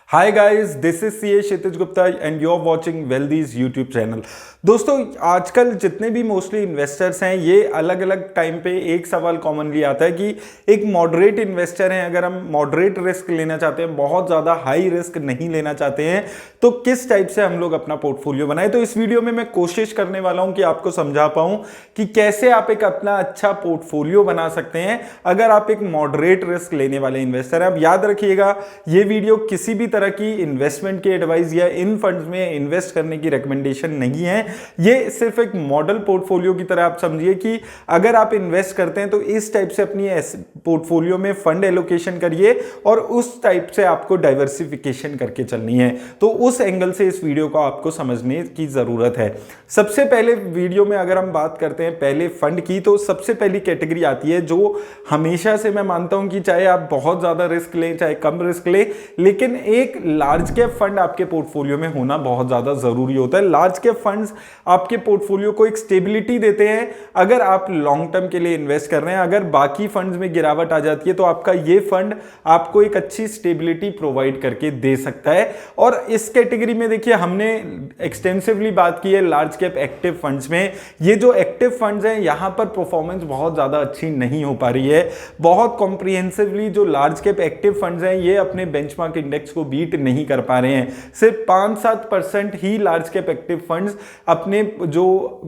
Hi guys, this is CA Kshitij Gupta and you are watching Wealthy's YouTube channel. दोस्तों, आजकल जितने भी मोस्टली इन्वेस्टर्स हैं, ये अलग अलग टाइम पे एक सवाल कॉमनली आता है कि एक मॉडरेट इन्वेस्टर हैं, अगर हम मॉडरेट रिस्क लेना चाहते हैं, बहुत ज़्यादा हाई रिस्क नहीं लेना चाहते हैं, तो किस टाइप से हम लोग अपना पोर्टफोलियो बनाएं। तो इस वीडियो में मैं कोशिश करने वाला हूं कि आपको समझा पाऊं कि कैसे आप एक अपना अच्छा पोर्टफोलियो बना सकते हैं अगर आप एक मॉडरेट रिस्क लेने वाले इन्वेस्टर हैं। अब याद रखिएगा, ये वीडियो किसी भी तरह की इन्वेस्टमेंट की एडवाइस या इन फंड्स में इन्वेस्ट करने की रिकमेंडेशन नहीं है। ये सिर्फ एक मॉडल पोर्टफोलियो की तरह आप समझिए कि अगर आप इन्वेस्ट करते हैं तो इस टाइप से अपनी पोर्टफोलियो में फंड एलोकेशन करिए और उस टाइप से आपको डाइवर्सिफिकेशन करके चलनी है। तो उस एंगल से इस वीडियो को आपको समझने की जरूरत है। सबसे पहले वीडियो में अगर हम बात करते हैं पहले फंड की, तो सबसे पहली कैटेगरी आती है जो हमेशा से मैं मानता हूं कि चाहे आप बहुत ज्यादा रिस्क लें चाहे कम रिस्क लें, लेकिन एक लार्ज कैप फंड आपके पोर्टफोलियो में होना बहुत ज्यादा जरूरी होता है। लार्ज कैप फंड्स आपके पोर्टफोलियो को एक स्टेबिलिटी देते हैं अगर आप लॉन्ग टर्म के लिए इन्वेस्ट कर रहे हैं। अगर बाकी फंड्स में गिरावट आ जाती है तो आपका ये फंड आपको एक अच्छी स्टेबिलिटी प्रोवाइड करके दे सकता है। और इस कैटेगरी में देखिए, हमने एक्सटेंसिवली बात की है लार्ज कैप एक्टिव फंड्स में। ये जो एक्टिव फंड्स हैं, यहां पर परफॉर्मेंस बहुत ज्यादा अच्छी नहीं हो पा रही है। बहुत कॉम्प्रिहेंसिवली जो लार्ज कैप एक्टिव फंड्स हैं, ये अपने बेंचमार्क इंडेक्स को बीट नहीं कर पा रहे हैं। सिर्फ 5-7% ही लार्ज कैप एक्टिव फंड्स अपने जो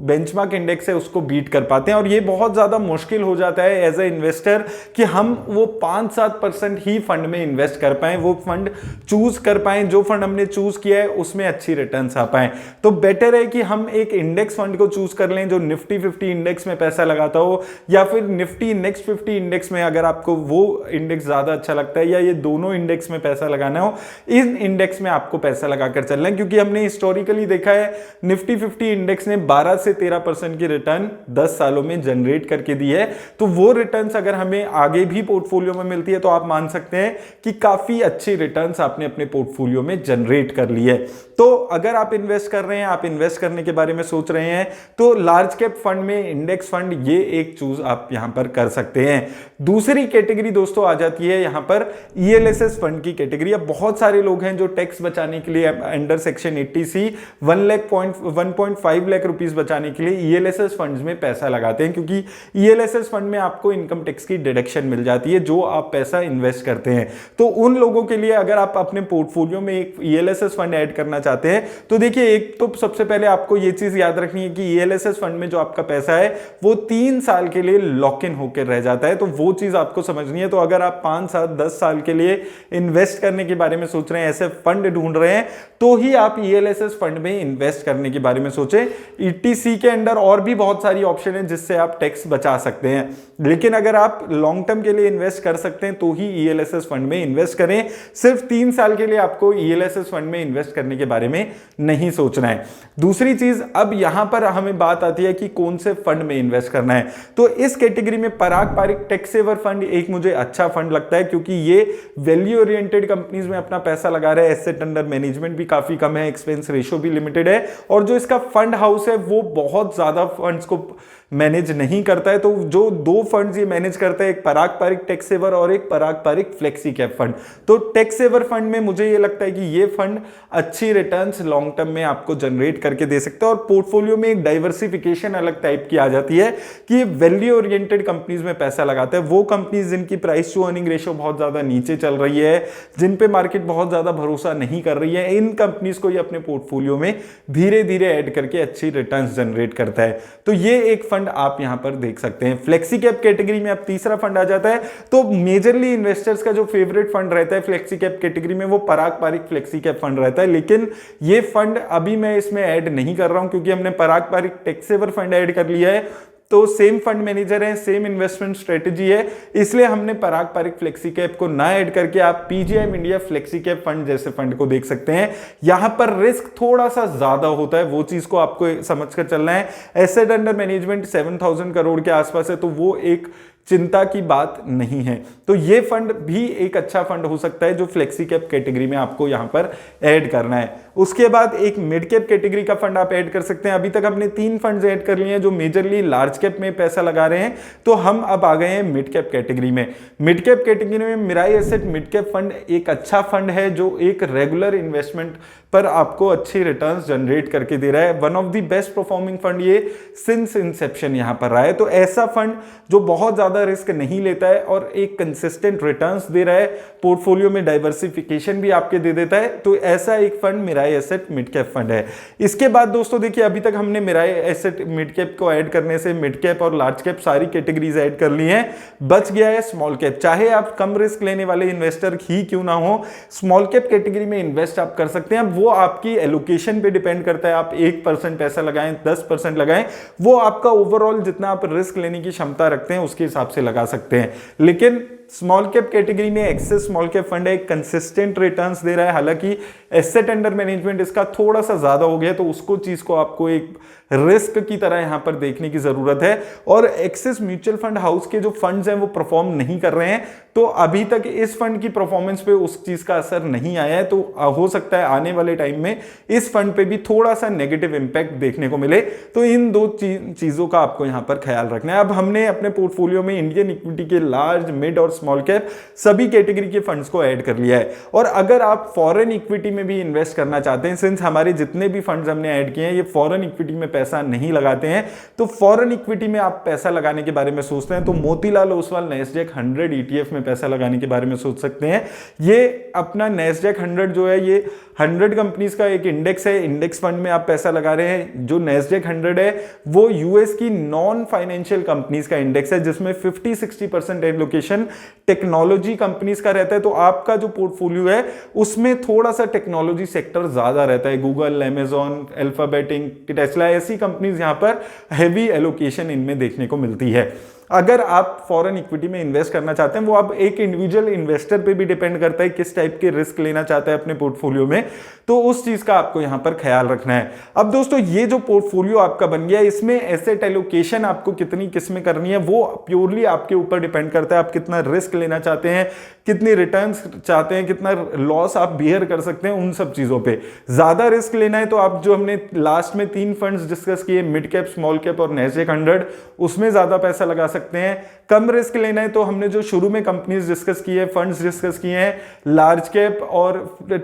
बेंचमार्क इंडेक्स है उसको बीट कर पाते हैं। और ये बहुत ज्यादा मुश्किल हो जाता है एज ए इन्वेस्टर कि हम वो 5-7% ही फंड में इन्वेस्ट कर पाए, वो फंड चूज कर पाए, जो फंड हमने चूज किया है उसमें अच्छी रिटर्न्स आ पाए। तो बेटर है कि हम एक इंडेक्स फंड को चूज कर लें जो निफ्टी 50 इंडेक्स में पैसा लगाता हो, या फिर निफ्टी नेक्स्ट 50 इंडेक्स में अगर आपको वो इंडेक्स ज्यादा अच्छा लगता है, या ये दोनों इंडेक्स में पैसा लगाना हो, इन इंडेक्स में आपको पैसा लगाकर चलना है। क्योंकि हमने हिस्टोरिकली देखा है निफ्टी 50 इंडेक्स ने 12 से 13% की रिटर्न 10 सालों में जनरेट करके दी है। तो वो रिटर्न्स अगर हमें आगे भी पोर्टफोलियो में मिलती है तो आप मान सकते हैं कि काफी अच्छी रिटर्न्स आपने अपने पोर्टफोलियो में जनरेट कर ली है। तो अगर आप इन्वेस्ट कर रहे हैं, आप इन्वेस्ट करने के बारे में सोच रहे हैं, तो लार्ज कैप फंड में इंडेक्स फंड ये एक चूज आप यहां पर कर सकते हैं। दूसरी कैटेगरी दोस्तों आ जाती है यहां पर ईएलएसएस फंड की कैटेगरी। अब बहुत सारे लोग हैं जो टैक्स बचाने के लिए under section 80C 1.5 lakh rupees बचाने के लिए ईएलएसएस फंड्स में पैसा लगाते हैं, क्योंकि ईएलएसएस फंड में आपको इनकम टैक्स की डिडक्शन मिल जाती है जो आप पैसा इन्वेस्ट करते हैं। तो उन लोगों के लिए अगर आप अपने पोर्टफोलियो में एक ईएलएसएस फंड ऐड करना चाहते हैं, तो देखिए, एक तो सबसे पहले आपको यह चीज याद रखनी है कि ईएलएसएस फंड में जो आपका पैसा है वो 3 साल के लिए लॉक इन होकर रह जाता है। तो वो चीज आपको समझनी है। तो अगर आप 5 साल 10 साल के लिए इन्वेस्ट करने के बारे में सोच रहे हैं, ऐसे फंड ढूंढ रहे हैं, तो ही आप ईएलएसएस फंड में इन्वेस्ट करने के बारे में सोचें। ईटीसी के अंदर और भी बहुत सारी ऑप्शन है जिससे आप टैक्स बचा सकते हैं, लेकिन अगर आप लॉन्ग टर्म के लिए इन्वेस्ट कर सकते हैं तो ही ईएलएसएस फंड में इन्वेस्ट करें। सिर्फ 3 साल के लिए आपको ईएलएसएस फंड में इन्वेस्ट करने के बारे में नहीं सोचना है। दूसरी चीज, अब यहां पर हमें बात आती है कि कौन से फंड में इन्वेस्ट करना है। तो इस कैटेगरी में पराग पारिक टैक्स सेवर फंड एक मुझे अच्छा फंड लगता है, क्योंकि ये वैल्यू ओरिएंटेड कंपनीज में अपना पैसा लगा रहा है, एसेट अंडर मैनेजमेंट भी काफी कम है, एक्सपेंस रेशियो भी लिमिटेड है, और जो इसका फंड हाउस है वो बहुत ज्यादा फंड्स को मैनेज नहीं करता है। तो जो 2 फंड्स ये मैनेज करता है, एक पराग पारिक टैक्स सेवर और एक पराग पारिक फ्लेक्सी कैप फंड। तो टैक्स सेवर फंड में मुझे ये लगता है कि ये फंड अच्छी रिटर्न्स लॉन्ग टर्म में आपको जनरेट करके दे सकता है। और पोर्टफोलियो में एक डाइवर्सिफिकेशन अलग टाइप की आ जाती है कि ये वैल्यू ओरिएंटेड कंपनीज में पैसा लगाता है। वो कंपनीज जिनकी प्राइस टू अर्निंग रेशियो बहुत ज्यादा नीचे चल रही है, जिन पे मार्केट बहुत ज्यादा भरोसा नहीं कर रही है, इन कंपनीज को ये अपने पोर्टफोलियो में धीरे धीरे ऐड करके अच्छी रिटर्न्स जनरेट करता है। तो ये एक फंड आप यहां पर देख सकते हैं। फ्लेक्सी कैप कैटेगरी में अब तीसरा फंड आ जाता है। तो मेजरली इन्वेस्टर्स का जो फेवरेट फंड रहता है फ्लेक्सी कैप कैटेगरी में, वो पराग पारिक फ्लेक्सी कैप फंड रहता है। लेकिन ये फंड अभी मैं इसमें ऐड नहीं कर रहा हूं, क्योंकि हमने Parag Parikh tax saver fund add कर लिया है। तो सेम फंड मैनेजर है, सेम इन्वेस्टमेंट स्ट्रेटेजी है, इसलिए हमने पराग पारिक फ्लेक्सी कैप को ना ऐड करके आप PGIM India flexi cap fund जैसे फंड को देख सकते हैं। यहां पर रिस्क थोड़ा सा ज्यादा होता है, वो चीज को आपको समझकर चलना है। एसेट अंडर मैनेजमेंट 7000 करोड़ के आसपास है, तो वो एक चिंता की बात नहीं है। तो ये फंड भी एक अच्छा फंड हो सकता है जो फ्लेक्सी कैप कैटेगरी में आपको यहां पर ऐड करना है। उसके बाद एक मिड कैप कैटेगरी का फंड आप ऐड कर सकते हैं। अभी तक हमने 3 फंड्स ऐड कर लिए हैं जो मेजरली लार्ज कैप में पैसा लगा रहे हैं, तो हम अब आ गए हैं मिड कैप कैटेगरी में। मिड कैप कैटेगरी में Mirae asset mid cap fund एक अच्छा फंड है जो एक रेगुलर इन्वेस्टमेंट पर आपको अच्छी रिटर्न्स जनरेट करके दे रहा है। One of the best performing fund ये सिंस इंसेप्शन यहां पर रहा है। तो ऐसा फंड जो बहुत ज्यादा रिस्क नहीं लेता है और एक कंसिस्टेंट रिटर्न्स दे रहा है, पोर्टफोलियो में डाइवर्सिफिकेशन भी आपके दे देता है, तो ऐसा एक fund Mirae asset mid cap fund है। इसके बाद दोस्तों देखिए, अभी तक हमने मिराई एसेट मिड कैप को ऐड करने से मिड कैप और लार्ज कैप सारी कैटेगरीज ऐड कर ली हैं। बच गया है स्मॉल कैप। चाहे आप कम रिस्क लेने वाले इन्वेस्टर ही क्यों ना हो, स्मॉल कैप कैटेगरी में इन्वेस्ट आप कर सकते हैं। वो आपकी एलोकेशन पे डिपेंड करता है, आप 1% पैसा लगाएं, 10% लगाएं, वो आपका ओवरऑल जितना आप रिस्क लेने की क्षमता रखते हैं उसके हिसाब से लगा सकते हैं। लेकिन स्मॉल कैप कैटेगरी में एक्सेस स्मॉल कैप फंड है, कंसिस्टेंट रिटर्न्स दे रहा है। हालांकि एसेट अंडर मैनेजमेंट इसका थोड़ा सा ज्यादा हो गया, तो उसको चीज को आपको एक रिस्क की तरह यहां पर देखने की जरूरत है। और एक्सिस म्यूचुअल फंड हाउस के जो फंड्स हैं वो परफॉर्म नहीं कर रहे हैं, तो अभी तक इस फंड की परफॉर्मेंस पे उस चीज का असर नहीं आया है। तो हो सकता है आने वाले टाइम में इस फंड पे भी थोड़ा सा नेगेटिव इंपैक्ट देखने को मिले। तो इन दो चीजों का आपको यहां पर ख्याल रखना है। अब हमने अपने पोर्टफोलियो में इंडियन इक्विटी के लार्ज, मिड और स्मॉल कैप सभी कैटेगरी के फंड्स को ऐड कर लिया है। और अगर आप फॉरेन इक्विटी में भी इन्वेस्ट करना चाहते हैं, सिंस हमारे जितने भी फंड्स हमने ऐड किए हैं ये फॉरेन इक्विटी में पैसा नहीं लगाते हैं, तो फॉरेन इक्विटी में आप पैसा लगाने के बारे में सोचते हैं तो मोतीलाल ओसवाल नैस्डैक 100 ETF में पैसा लगाने के बारे में सोच सकते हैं। ये अपना नैस्डैक 100 जो है ये 100 कंपनीज का एक इंडेक्स है। इंडेक्स फंड में आप पैसा लगा रहे हैं। जो नैस्डैक 100 है वो यूएस की नॉन फाइनेंशियल कंपनीज का इंडेक्स है जिसमें 50-60% एलोकेशन टेक्नोलॉजी कंपनीज का रहता है। तो आपका जो पोर्टफोलियो है उसमें थोड़ा सा टेक्नोलॉजी सेक्टर ज्यादा रहता है। गूगल, अमेजॉन, अल्फाबेट, टेस्ला, ऐसी कंपनीज यहां पर हैवी एलोकेशन इनमें देखने को मिलती है। अगर आप फॉरेन इक्विटी में इन्वेस्ट करना चाहते हैं, वो आप एक इंडिविजुअल इन्वेस्टर पे भी डिपेंड करता है किस टाइप के रिस्क लेना चाहता है अपने पोर्टफोलियो में, तो उस चीज का आपको यहां पर ख्याल रखना है। अब दोस्तों ये जो पोर्टफोलियो आपका बन गया, इसमें एसेट एलोकेशन आपको कितनी किस्में करनी है वो प्योरली आपके ऊपर डिपेंड करता है। आप कितना रिस्क लेना चाहते हैं, कितनी रिटर्न्स चाहते हैं, कितना लॉस आप बियर कर सकते हैं, उन सब चीजों पे। ज्यादा रिस्क लेना है तो आप जो हमने लास्ट में 3 फंड्स डिस्कस किए, मिड कैप, स्मॉल कैप और नैस्डैक 100, उसमें ज्यादा पैसा लगा सकते हैं। कम रिस्क लेना है तो हमने जो शुरू में कंपनीज डिस्कस की है, फंड्स डिस्कस किए हैं, लार्ज कैप और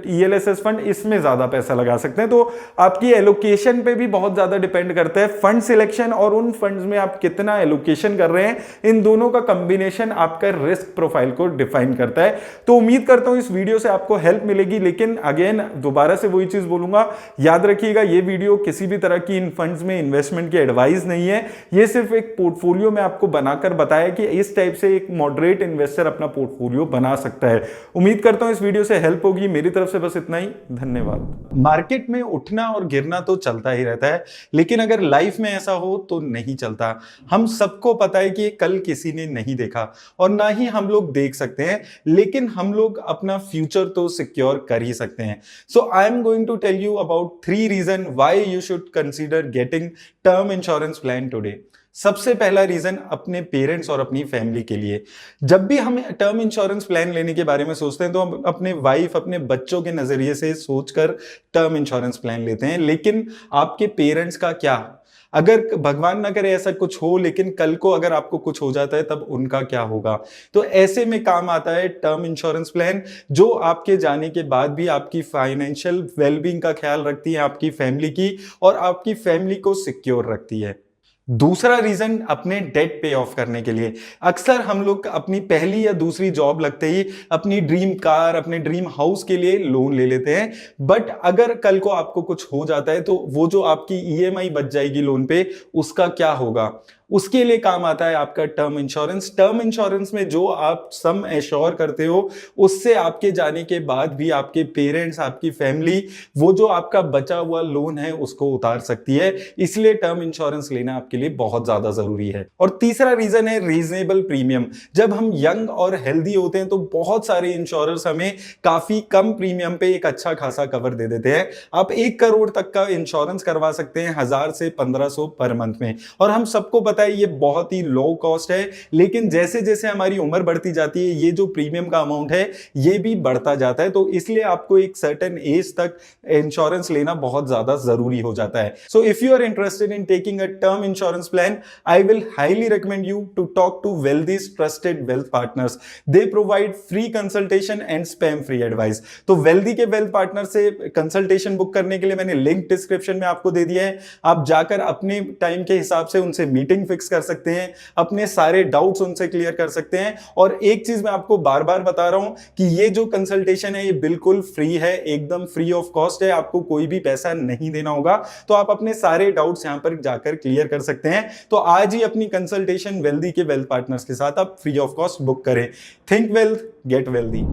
ELSS फंड, इसमें ज्यादा पैसा लगा सकते हैं। तो आपकी एलोकेशन पे भी बहुत ज्यादा डिपेंड करता है फंड सिलेक्शन और उन फंड्स में आप कितना एलोकेशन कर रहे हैं, इन दोनों का कॉम्बिनेशन आपका रिस्क प्रोफाइल को डिफाइन करता है। तो उम्मीद करता हूं इस वीडियो से आपको हेल्प मिलेगी। लेकिन अगेन दोबारा से वही चीज बोलूंगा, याद रखिएगा ये वीडियो किसी भी तरह की इन फंड्स में इन्वेस्टमेंट की एडवाइस नहीं है। ये सिर्फ एक पोर्टफोलियो में आपको बनाकर बताया कि इस टाइप से एक मॉडरेट इन्वेस्टर अपना पोर्टफोलियो बना सकता है। उम्मीद करता हूं इस वीडियो से हेल्प होगी। मेरी तरफ से बस इतना ही, धन्यवाद। मार्केट में उठना और गिरना तो चलता ही रहता है, लेकिन अगर लाइफ में ऐसा हो तो नहीं चलता। हम सबको पता है कि कल किसी ने नहीं देखा और ना ही हम लोग देख सकते हैं, लेकिन हम लोग अपना फ्यूचर तो सिक्योर कर ही सकते हैं। So I am going to tell you about 3 reason why you should consider getting term insurance plan today. सबसे पहला रीजन अपने पेरेंट्स और अपनी फैमिली के लिए। जब भी हम टर्म इंश्योरेंस प्लान लेने के बारे में सोचते हैं तो हम अपने वाइफ, अपने बच्चों के नजरिए से सोचकर टर्म इंश्योरेंस प्लान लेते हैं। लेकिन आपके पेरेंट्स का क्या? अगर भगवान ना करे ऐसा कुछ हो, लेकिन कल को अगर आपको कुछ हो जाता है तब उनका क्या होगा? तो ऐसे में काम आता है टर्म इंश्योरेंस प्लान, जो आपके जाने के बाद भी आपकी फाइनेंशियल वेलबींग का ख्याल रखती है, आपकी फैमिली की, और आपकी फैमिली को सिक्योर रखती है। दूसरा रीजन अपने डेट पे ऑफ करने के लिए। अक्सर हम लोग अपनी पहली या दूसरी जॉब लगते ही अपनी ड्रीम कार, अपने ड्रीम हाउस के लिए लोन ले लेते हैं, बट अगर कल को आपको कुछ हो जाता है तो वो जो आपकी EMI बच जाएगी लोन पे, उसका क्या होगा? उसके लिए काम आता है आपका टर्म इंश्योरेंस। टर्म इंश्योरेंस में जो आप सम एश्योर करते हो, उससे आपके जाने के बाद भी आपके पेरेंट्स, आपकी फैमिली, वो जो आपका बचा हुआ लोन है उसको उतार सकती है। इसलिए टर्म इंश्योरेंस लेना आपके लिए बहुत ज्यादा जरूरी है। और तीसरा रीजन है रीजनेबल प्रीमियम। जब हम यंग और हेल्दी होते हैं तो बहुत सारे इंश्योरर्स हमें काफी कम प्रीमियम पे एक अच्छा खासा कवर दे देते हैं। आप 1 करोड़ तक का इंश्योरेंस करवा सकते हैं 1000 से 1500 पर मंथ में। और हम सबको पता पता है ये बहुत ही लो कॉस्ट है, लेकिन जैसे जैसे हमारी उम्र बढ़ती जाती है ये जो प्रीमियम का अमाउंट है ये भी बढ़ता जाता है, तो इसलिए आपको एक सर्टेन एज तक इंश्योरेंस लेना बहुत ज्यादा जरूरी हो जाता है। So if you are interested in taking a term insurance plan, I will highly recommend you to talk to Wealthy's trusted wealth partners. They provide free consultation and spam free advice. तो Wealthy के wealth partner से consultation book करने के लिए मैंने link description में आपको दे दिया है। आप जाकर अपने टाइम के हिसाब से उनसे मीटिंग फिक्स कर सकते हैं, अपने सारे डाउट्स उनसे क्लियर कर सकते हैं। और एक चीज मैं आपको बार बार बता रहा हूं कि ये जो कंसल्टेशन है ये बिल्कुल फ्री है, एकदम फ्री ऑफ कॉस्ट है, आपको कोई भी पैसा नहीं देना होगा। तो आप अपने सारे डाउट्स यहां पर जाकर क्लियर कर सकते हैं। तो आज ही अपनी कंसल्टेशन वेल्दी के वेल्थ पार्टनर्स के साथ आप फ्री ऑफ कॉस्ट बुक करें। Think wealth, get wealthy.